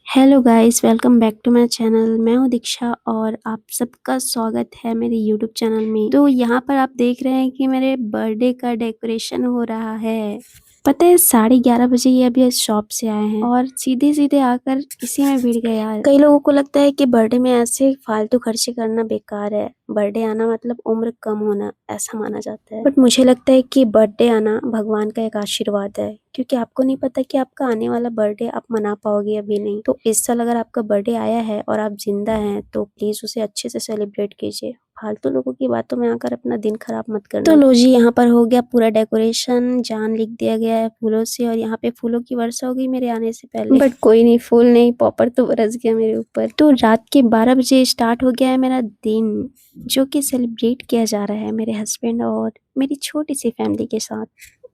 Hello guys, welcome back to my channel. मैं हूं दीक्षा और आप सबका स्वागत है मेरे यूट्यूब चैनल में। तो यहाँ पर आप देख रहे हैं कि मेरे बर्थडे का डेकोरेशन हो रहा है। पता है 11:30 बजे ये अभी शॉप से आए हैं और सीधे सीधे आकर इसी में भिड़ गए यार। कई लोगों को लगता है कि बर्थडे में ऐसे फालतू खर्चे करना बेकार है, बर्थडे आना मतलब उम्र कम होना ऐसा माना जाता है। बट मुझे लगता है कि बर्थडे आना भगवान का एक आशीर्वाद है, क्योंकि आपको नहीं पता कि आपका आने वाला बर्थडे आप मना पाओगे अभी नहीं। तो इस साल अगर आपका बर्थडे आया है और आप जिंदा हैं तो प्लीज उसे अच्छे से सेलिब्रेट कीजिए। फालतू लोगों की बातों में आकर अपना दिन खराब मत करना। तो लो जी, यहाँ पर हो गया पूरा डेकोरेशन, जान लिख दिया गया है फूलों से और यहाँ पे फूलों की वर्षा हो गई मेरे आने से पहले। बट कोई नहीं, फूल नहीं पॉपर तो बरस गया मेरे ऊपर। तो रात के 12 बजे स्टार्ट हो गया है मेरा दिन, जो कि सेलिब्रेट किया जा रहा है मेरे हस्बैंड और मेरी छोटी सी फैमिली के साथ।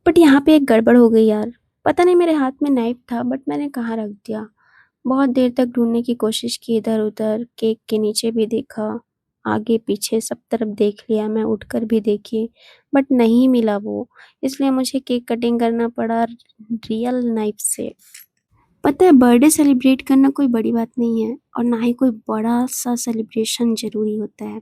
बट यहाँ पे एक गड़बड़ हो गई यार। पता नहीं मेरे हाथ में नाइफ था बट मैंने कहाँ रख दिया। बहुत देर तक ढूंढने की कोशिश की, इधर उधर, केक के नीचे भी देखा, आगे पीछे सब तरफ देख लिया, मैं उठकर भी देखी बट नहीं मिला वो। इसलिए मुझे केक कटिंग करना पड़ा रियल नाइफ से। पता है बर्थडे सेलिब्रेट करना कोई बड़ी बात नहीं है और ना ही कोई बड़ा सा सेलिब्रेशन जरूरी होता है।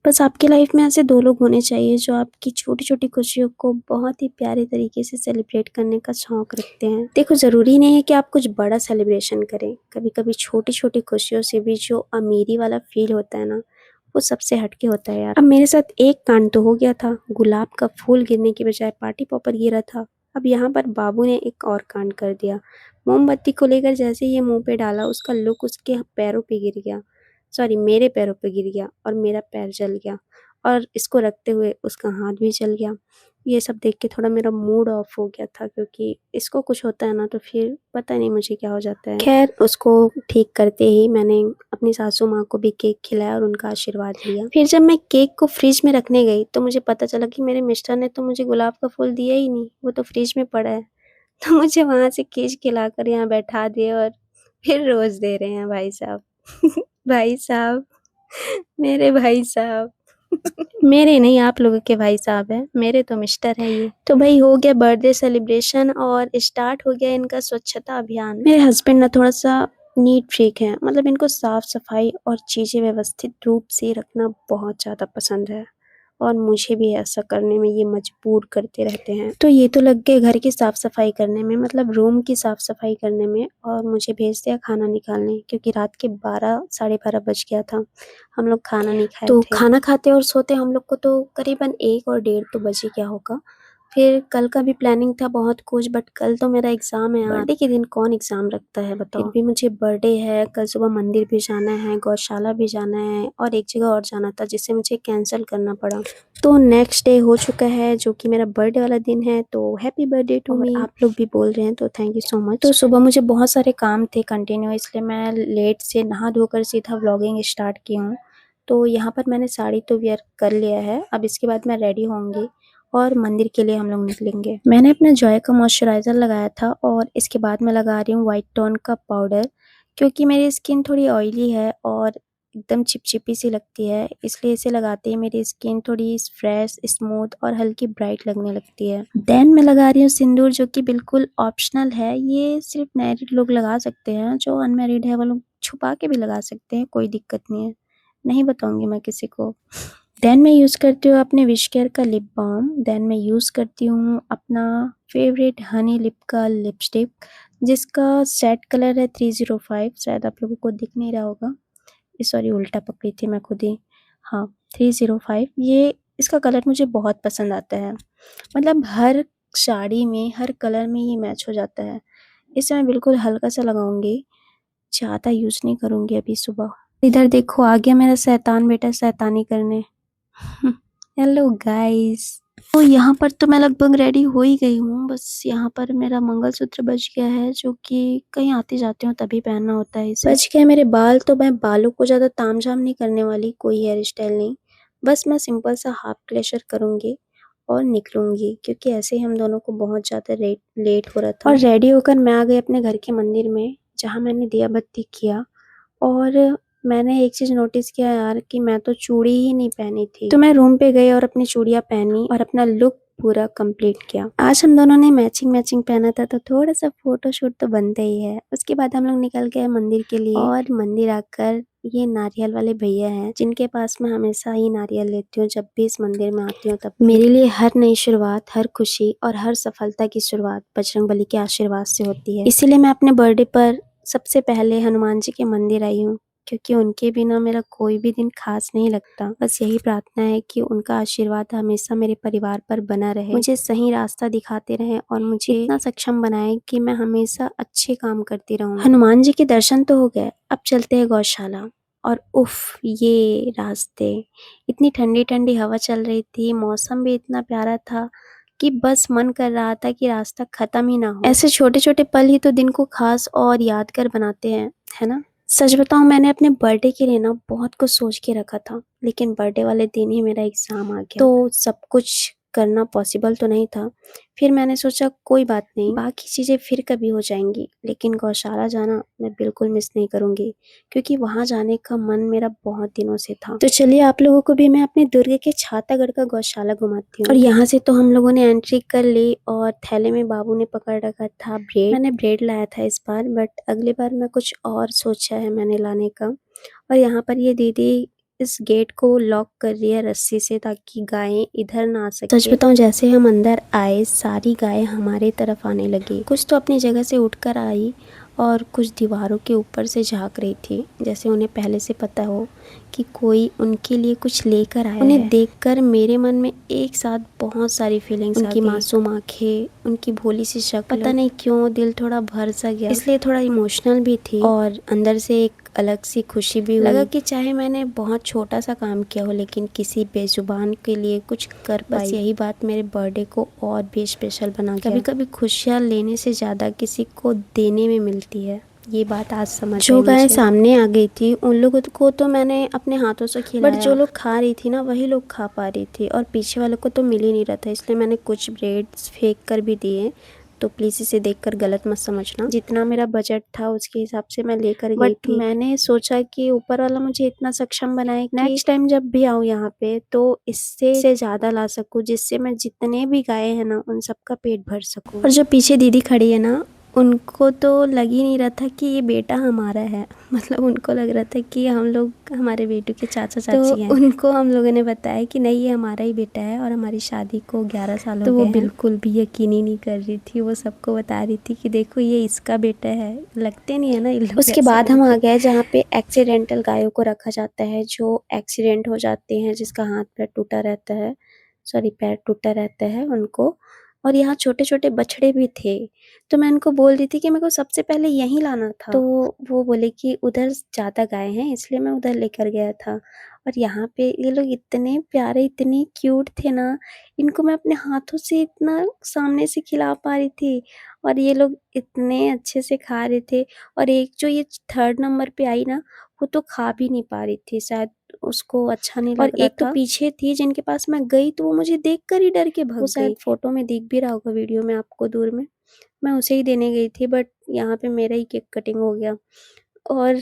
बस आपकी लाइफ में ऐसे 2 लोग होने चाहिए जो आपकी छोटी-छोटी खुशियों को बहुत ही प्यारे तरीके से सेलिब्रेट करने का शौक रखते हैं। देखो, ज़रूरी नहीं है कि आप कुछ बड़ा सेलिब्रेशन करें। कभी-कभी छोटी-छोटी खुशियों से भी जो अमीरी वाला फ़ील होता है ना, वो सबसे हटके होता है यार। अब मेरे साथ एक कांड तो हो गया था, गुलाब का फूल गिरने की बजाय पार्टी पॉपर गिरा था। अब यहाँ पर बाबू ने एक और कांड कर दिया। मोमबत्ती को लेकर जैसे ही ये मुँह पे डाला, उसका लुक उसके पैरों पे गिर गया। सॉरी, मेरे पैरों पे गिर गया और मेरा पैर जल गया और इसको रखते हुए उसका हाथ भी जल गया। ये सब देख के थोड़ा मेरा मूड ऑफ हो गया था, क्योंकि इसको कुछ होता है ना तो फिर पता नहीं मुझे क्या हो जाता है। खैर, उसको ठीक करते ही मैंने अपनी सासू माँ को भी केक खिलाया और उनका आशीर्वाद लिया। फिर जब मैं केक को फ्रिज में रखने गई तो मुझे पता चला कि मेरे मिस्टर ने तो मुझे गुलाब का फूल दिया ही नहीं, वो तो फ्रिज में पड़ा है। तो मुझे वहाँ से खींच के लाकर यहाँ बैठा दिए और फिर रोज़ दे रहे हैं भाई साहब। भाई साहब, मेरे भाई साहब। मेरे नहीं, आप लोगों के भाई साहब हैं, मेरे तो मिस्टर हैं ये। तो भाई हो गया बर्थडे सेलिब्रेशन और स्टार्ट हो गया इनका स्वच्छता अभियान। मेरे हस्बैंड ना थोड़ा सा नीट फ्रीक है, मतलब इनको साफ सफाई और चीजें व्यवस्थित रूप से रखना बहुत ज्यादा पसंद है और मुझे भी ऐसा करने में ये मजबूर करते रहते हैं। तो ये तो लग गए घर की साफ सफाई करने में, मतलब रूम की साफ सफाई करने में, और मुझे भेज दिया खाना निकालने, क्योंकि रात के 12 साढ़े 12 बज गया था, हम लोग खाना नहीं खाए तो थे। खाना खाते और सोते हम लोग को तो करीबन 1 और 1:30 तो बज ही गया होगा। फिर कल का भी प्लानिंग था बहुत कुछ, बट कल तो मेरा एग्जाम है। बर्थडे के दिन कौन एग्जाम रखता है बताओ। फिर भी मुझे बर्थडे है, कल सुबह मंदिर भी जाना है, गौशाला भी जाना है और एक जगह और जाना था जिसे मुझे कैंसिल करना पड़ा। तो नेक्स्ट डे हो चुका है जो कि मेरा बर्थडे वाला दिन है, तो हैप्पी बर्थडे टू मी। आप लोग भी बोल रहे हैं तो थैंक यू सो मच। तो सुबह मुझे बहुत सारे काम थे कंटिन्यू, इसलिए मैं लेट से नहा धोकर सीधा व्लॉगिंग स्टार्ट की हूँ। तो यहाँ पर मैंने साड़ी तो वेयर कर लिया है, अब इसके बाद मैं रेडी होंगी और मंदिर के लिए हम लोग निकलेंगे। मैंने अपना जॉय का मॉइस्चराइजर लगाया था और इसके बाद मैं लगा रही हूँ व्हाइट टोन का पाउडर, क्योंकि मेरी स्किन थोड़ी ऑयली है और एकदम चिपचिपी सी लगती है, इसलिए इसे लगाते ही मेरी स्किन थोड़ी फ्रेश, स्मूथ और हल्की ब्राइट लगने लगती है। देन मैं लगा रही हूँ सिंदूर, जो कि बिल्कुल ऑप्शनल है, ये सिर्फ मैरिड लोग लगा सकते हैं, जो अनमैरिड है वो लोग छुपा के भी लगा सकते हैं, कोई दिक्कत नहीं है, नहीं बताऊंगी मैं किसी को। देन मैं यूज़ करती हूँ अपने विश केयर का लिप बाम। देन मैं यूज़ करती हूँ अपना फेवरेट हनी लिप का लिपस्टिक, जिसका सेट कलर है 305। शायद आप लोगों को दिख नहीं रहा होगा, सॉरी उल्टा पकड़ी थी मैं खुद ही। हाँ, 305। ये इसका कलर मुझे बहुत पसंद आता है, मतलब हर साड़ी में हर कलर में ये मैच हो जाता है। इसे मैं बिल्कुल हल्का सा लगाऊंगी, ज़्यादा यूज़ नहीं करूंगी अभी सुबह। इधर देखो आ गया मेरा शैतान बेटा शैतानी करने। Hello guys. तो यहाँ पर तो मैं लगभग रेडी हो ही गई हूँ, बस यहाँ पर मेरा मंगलसूत्र बज गया है, जो कि कहीं आती जाती हूँ तभी पहनना होता है इसे। बज गए मेरे बाल, तो मैं बालों को ज़्यादा तामझाम नहीं करने वाली, कोई हेयर स्टाइल नहीं, बस मैं सिंपल सा हाफ क्लेचर करूँगी और निकलूंगी, क्योंकि ऐसे ही हम दोनों को बहुत ज़्यादा लेट हो रहा था। और रेडी होकर मैं आ गई अपने घर के मंदिर में, जहाँ मैंने दिया बत्ती किया। और मैंने एक चीज़ नोटिस किया यार, कि मैं तो चूड़ी ही नहीं पहनी थी, तो मैं रूम पे गई और अपनी चूड़ियाँ पहनी और अपना लुक पूरा कंप्लीट किया। आज हम दोनों ने मैचिंग पहना था तो थोड़ा सा फोटोशूट तो बनता ही है। उसके बाद हम लोग निकल गए मंदिर के लिए और मंदिर आकर ये नारियल वाले भैया हैं जिनके पास मैं हमेशा ही नारियल लेती हूँ जब भी इस मंदिर में आती हूँ। तब मेरे लिए हर नई शुरुआत, हर खुशी और हर सफलता की शुरुआत बजरंगबली के आशीर्वाद से होती है। इसीलिए मैं अपने बर्थडे पर सबसे पहले हनुमान जी के मंदिर आई हूँ, क्योंकि उनके बिना मेरा कोई भी दिन खास नहीं लगता। बस यही प्रार्थना है कि उनका आशीर्वाद हमेशा मेरे परिवार पर बना रहे, मुझे सही रास्ता दिखाते रहे और मुझे इतना सक्षम बनाए कि मैं हमेशा अच्छे काम करती रहूं। हनुमान जी के दर्शन तो हो गए, अब चलते हैं गौशाला। और उफ, ये रास्ते, इतनी ठंडी ठंडी हवा चल रही थी, मौसम भी इतना प्यारा था कि बस मन कर रहा था कि रास्ता खत्म ही ना हो। ऐसे छोटे छोटे पल ही तो दिन को खास और यादगार बनाते हैं, है ना। सच बताऊं, मैंने अपने बर्थडे के लिए ना बहुत कुछ सोच के रखा था, लेकिन बर्थडे वाले दिन ही मेरा एग्जाम आ गया तो सब कुछ करना पॉसिबल तो नहीं था। फिर मैंने सोचा कोई बात नहीं, बाकी चीजें फिर कभी हो जाएंगी, लेकिन गौशाला जाना मैं बिल्कुल मिस नहीं करूंगी, क्योंकि वहां जाने का मन मेरा बहुत दिनों से था। तो चलिए आप लोगों को भी मैं अपने दुर्ग के छातागढ़ का गौशाला घुमाती हूँ। और यहाँ से तो हम लोगों ने एंट्री कर ली और थैले में बाबू ने पकड़ रखा था ब्रेड। मैंने ब्रेड लाया था इस बार, बट अगली बार मैं कुछ और सोचा है मैंने लाने का। और यहाँ पर ये दीदी इस गेट को लॉक कर रही है रस्सी से, ताकि गायें इधर ना आ सके। सच बताऊं, जैसे हम अंदर आए सारी गायें हमारे तरफ आने लगी। कुछ तो अपनी जगह से उठकर आई और कुछ दीवारों के ऊपर से झांक रही थी, जैसे उन्हें पहले से पता हो कि कोई उनके लिए कुछ लेकर आया है। उन्हें देखकर मेरे मन में एक साथ बहुत सारी फीलिंग्स, उनकी मासूम आंखें, उनकी भोली सी शक्ल, पता नहीं क्यों दिल थोड़ा भर सा गया, इसलिए थोड़ा इमोशनल भी थी और अंदर से एक अलग सी खुशी भी हुई। लगा कि चाहे मैंने बहुत छोटा सा काम किया हो, लेकिन किसी बेजुबान के लिए कुछ कर पाई। बस यही बात मेरे बर्थडे को और भी स्पेशल बना गया। कभी कभी खुशियाँ लेने से ज्यादा किसी को देने में मिलती है, ये बात आज समझ जो गाय सामने आ गई थी उन लोगों को तो मैंने अपने हाथों से खिलाया, बट जो लोग खा रही थी ना वही लोग खा पा रही थी और पीछे वालों को तो मिल ही नहीं रहा था, इसलिए मैंने कुछ ब्रेड्स फेंक कर भी दिए। तो प्लीज इसे देखकर गलत मत समझना, जितना मेरा बजट था उसके हिसाब से मैं लेकर गई थी। मैंने सोचा कि ऊपर वाला मुझे इतना सक्षम बनाए कि नेक्स्ट टाइम जब भी आऊँ यहाँ पे तो इससे ज्यादा ला सकूँ, जिससे मैं जितने भी गाय है ना उन सबका पेट भर सकूँ। और जो पीछे दीदी खड़ी है ना, उनको तो लग ही नहीं रहा था कि ये बेटा हमारा है, मतलब उनको लग रहा था कि हम लोग हमारे बेटू के चाचा चाची हैं। उनको हम लोगों ने बताया कि नहीं, ये हमारा ही बेटा है और हमारी शादी को 11 साल हो गए हैं। तो वो बिल्कुल भी यकीन ही नहीं कर रही थी, वो सबको बता रही थी कि देखो ये इसका बेटा है, लगते नहीं है ना इन लोग। उसके बाद हम आ गए जहाँ पे एक्सीडेंटल गायों को रखा जाता है, जो एक्सीडेंट हो जाते हैं, जिसका हाथ पैर टूटा रहता है, सॉरी पैर टूटा रहता है उनको। और यहाँ छोटे छोटे बछड़े भी थे, तो मैं उनको बोल रही थी कि मेरे को सबसे पहले यहीं लाना था, तो वो बोले कि उधर ज़्यादा गाय हैं इसलिए मैं उधर लेकर गया था। और यहाँ पे ये लोग इतने प्यारे, इतने क्यूट थे ना, इनको मैं अपने हाथों से इतना सामने से खिला पा रही थी और ये लोग इतने अच्छे से खा रहे थे। और एक जो ये 3rd नंबर पे आई ना, वो तो खा भी नहीं पा रही थी, शायद उसको अच्छा नहीं लग रहा था। और एक तो पीछे थी जिनके पास मैं गई तो वो मुझे देखकर ही डर के भाग गई। शायद फोटो में दिख भी रहा होगा, वीडियो में आपको दूर में, मैं उसे ही देने गई थी, बट यहाँ पे मेरा ही केक कटिंग हो गया और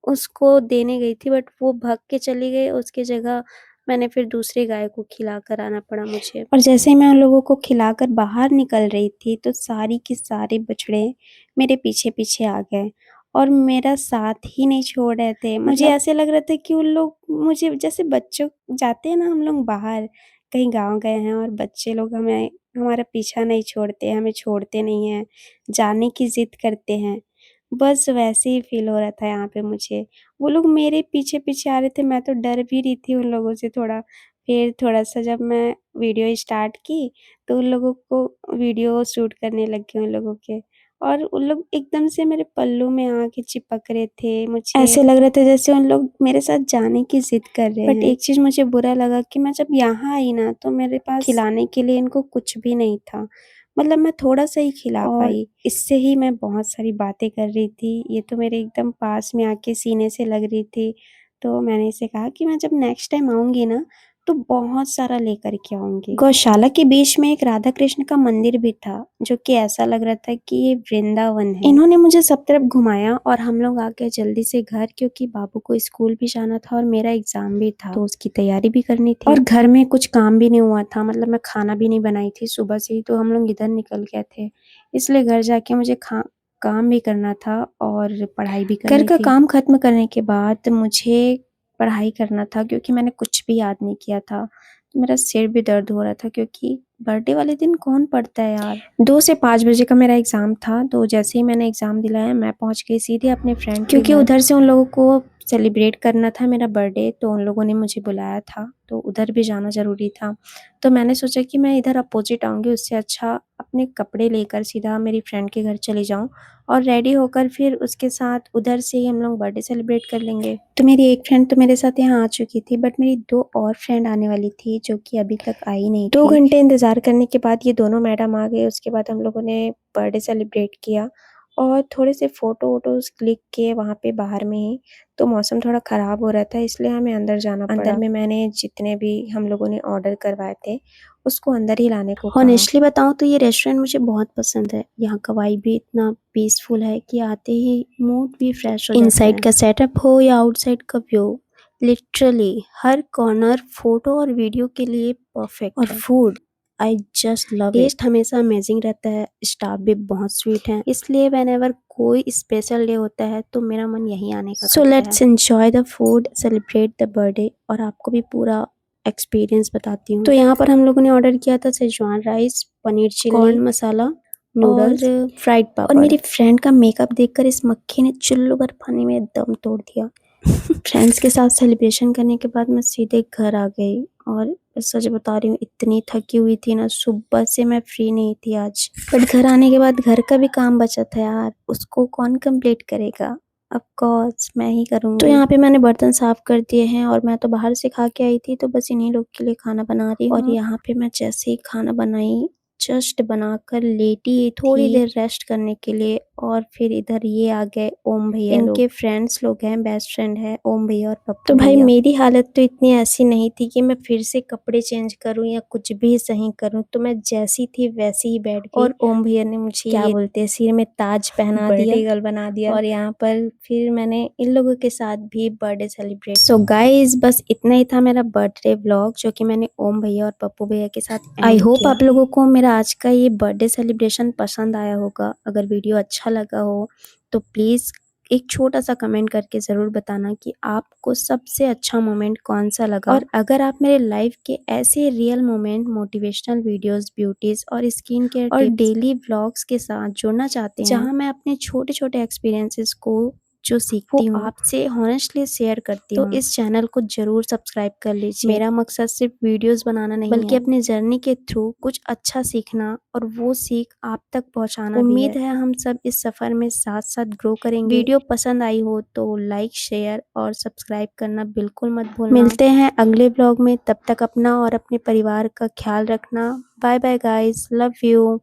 उसको देने गई थी बट वो भाग के चली गई। उसकी जगह मैंने फिर दूसरी गाय को खिला कर आना पड़ा मुझे। और जैसे ही मैं उन लोगों को खिलाकर बाहर निकल रही थी तो सारी की सारे बछड़े मेरे पीछे पीछे आ गए और मेरा साथ ही नहीं छोड़ रहे थे। मुझे ऐसे लग रहा था कि उन लोग मुझे, जैसे बच्चों जाते हैं ना हम लोग बाहर कहीं गाँव गए हैं और बच्चे लोग हमें, हमारा पीछा नहीं छोड़ते, हमें छोड़ते नहीं हैं, जाने की जिद करते हैं, बस वैसे ही फील हो रहा था यहाँ पे मुझे। वो लोग मेरे पीछे पीछे आ रहे थे, मैं तो डर भी रही थी उन लोगों से थोड़ा। फिर थोड़ा सा जब मैं वीडियो स्टार्ट की तो उन लोगों को वीडियो शूट करने लग गई उन लोगों के, और उन लोग एकदम से मेरे पल्लू में आके चिपक रहे थे। मुझे ऐसे लग रहा था जैसे उन लोग मेरे साथ जाने की जिद कर रहे हैं। बट एक चीज मुझे बुरा लगा कि मैं जब यहाँ आई ना तो मेरे पास खिलाने के लिए इनको कुछ भी नहीं था, मतलब मैं थोड़ा सा ही खिला पाई। इससे ही मैं बहुत सारी बातें कर रही थी, ये तो मेरे एकदम पास में आके सीने से लग रही थी। तो मैंने इसे कहा कि मैं जब नेक्स्ट टाइम आऊंगी ना तो बहुत सारा लेकर के आऊंगी। गौशाला के बीच में एक राधा कृष्ण का मंदिर भी था, जो कि ऐसा लग रहा था कि ये वृंदावन है। इन्होंने मुझे सब तरफ घुमाया और हम लोग आ गए जल्दी से घर, क्योंकि बाबू को स्कूल भी जाना था और मेरा एग्जाम भी था, तो उसकी तैयारी भी करनी थी। और घर में कुछ काम भी नहीं हुआ था, मतलब मैं खाना भी नहीं बनाई थी सुबह से ही, तो हम लोग इधर निकल गए थे। इसलिए घर जाके मुझे काम भी करना था और पढ़ाई भी करनी थी। घर का काम खत्म करने के बाद मुझे पढ़ाई करना था, क्योंकि मैंने कुछ भी याद नहीं किया था। तो मेरा सिर भी दर्द हो रहा था, क्योंकि बर्थडे वाले दिन कौन पढ़ता है यार। 2 से 5 बजे का मेरा एग्जाम था, तो जैसे ही मैंने एग्जाम दिलाया मैं पहुंच गई सीधे अपने फ्रेंड के, क्योंकि उधर से उन लोगों को सेलिब्रेट करना था मेरा बर्थडे, तो उन लोगों ने मुझे बुलाया था, तो उधर भी जाना जरूरी था। तो मैंने सोचा कि मैं इधर अपोजिट आऊंगी, उससे अच्छा अपने कपड़े लेकर सीधा मेरी फ्रेंड के घर चली जाऊं और रेडी होकर फिर उसके साथ उधर से ही हम लोग बर्थडे सेलिब्रेट कर लेंगे। तो मेरी एक फ्रेंड तो मेरे साथ यहाँ आ चुकी थी, बट मेरी 2 और फ्रेंड आने वाली थी, जो कि अभी तक आई नहीं थी। 2 घंटे इंतजार करने के बाद ये दोनों मैडम आ गए। उसके बाद हम लोगों ने बर्थडे सेलिब्रेट किया और थोड़े से फोटो वोटोज क्लिक किए वहाँ पे बाहर में ही। तो मौसम थोड़ा खराब हो रहा था, इसलिए हमें अंदर जाना पड़ा। अंदर में मैंने जितने भी हम लोगों ने ऑर्डर करवाए थे उसको अंदर ही लाने को कहा। ऑनेस्टली बताऊं तो ये रेस्टोरेंट मुझे बहुत पसंद है। यहाँ का वाइब भी इतना पीसफुल है कि आते ही मूड भी फ्रेश हो जाता है। इनसाइड का सेटअप हो या आउटसाइड का व्यू, लिटरली हर कॉर्नर फोटो और वीडियो के लिए परफेक्ट। और food I just love it. Taste हमेशा अमेजिंग रहता है, स्टाफ भी बहुत स्वीट है, इसलिए व्हेनेवर कोई स्पेशल डे होता है तो मेरा मन यहीं आने का। So let's enjoy the food, celebrate the birthday, और आपको भी पूरा एक्सपीरियंस बताती हूँ। तो यहाँ पर हम लोगों ने ऑर्डर किया था Schezwan rice, paneer chilli, corn masala, noodles और फ्राइड पापड़। और मेरी फ्रेंड का मेकअप देखकर इस मक्खी ने चुल्लू भर पानी में दम तोड़ दिया। फ्रेंड्स के साथ सेलिब्रेशन करने के बाद मैं सीधे घर आ गई, और सच बता रही हूँ इतनी थकी हुई थी ना, सुबह से मैं फ्री नहीं थी आज। बट घर आने के बाद घर का भी काम बचा था यार, उसको कौन कंप्लीट करेगा? ऑफ कोर्स मैं ही करूँगी। तो यहाँ पे मैंने बर्तन साफ कर दिए हैं, और मैं तो बाहर से खा के आई थी, तो बस इन्हीं लोग के लिए खाना बना रही हूँ। और यहाँ पे मैं जैसे ही खाना बनाई, जस्ट बनाकर लेटी थोड़ी देर रेस्ट करने के लिए, और फिर इधर ये आ गए ओम भैया। इनके फ्रेंड्स लोग हैं, बेस्ट फ्रेंड है ओम भैया और पप्पू। तो भाई मेरी हालत तो इतनी ऐसी नहीं थी कि मैं फिर से कपड़े चेंज करूं या कुछ भी सही करूं, तो मैं जैसी थी वैसी ही बैठ गई। और ओम भैया ने मुझे क्या बोलते हैं, सिर में ताज पहना दिया, बर्थडे गर्ल बना दिया। और यहाँ पर फिर मैंने इन लोगों के साथ भी बर्थडे सेलिब्रेट। सो गाइज बस इतना ही था मेरा बर्थडे व्लॉग, जो कि मैंने ओम भैया और पप्पू भैया के साथ। आई होप आप लोगों को मेरा आज का ये बर्थडे सेलिब्रेशन पसंद आया होगा। अगर वीडियो अच्छा लगा हो तो प्लीज एक छोटा सा कमेंट करके जरूर बताना कि आपको सबसे अच्छा मोमेंट कौन सा लगा। और अगर आप मेरे लाइफ के ऐसे real moment, motivational videos, beauties और स्किन केयर और डेली व्लॉग्स के साथ जुड़ना चाहते हैं, जहां मैं अपने छोटे छोटे एक्सपीरियंसेस को जो सीखती हूँ आपसे हॉनेस्टली शेयर करती हूँ, तो इस चैनल को जरूर सब्सक्राइब कर लीजिए। मेरा मकसद सिर्फ वीडियोस बनाना नहीं बल्कि अपनी जर्नी के थ्रू कुछ अच्छा सीखना और वो सीख आप तक पहुँचाना। उम्मीद है हम सब इस सफर में साथ साथ ग्रो करेंगे। वीडियो पसंद आई हो तो लाइक, शेयर और सब्सक्राइब करना बिल्कुल मत भूलना। मिलते हैं अगले ब्लॉग में, तब तक अपना और अपने परिवार का ख्याल रखना। Bye bye guys, love you.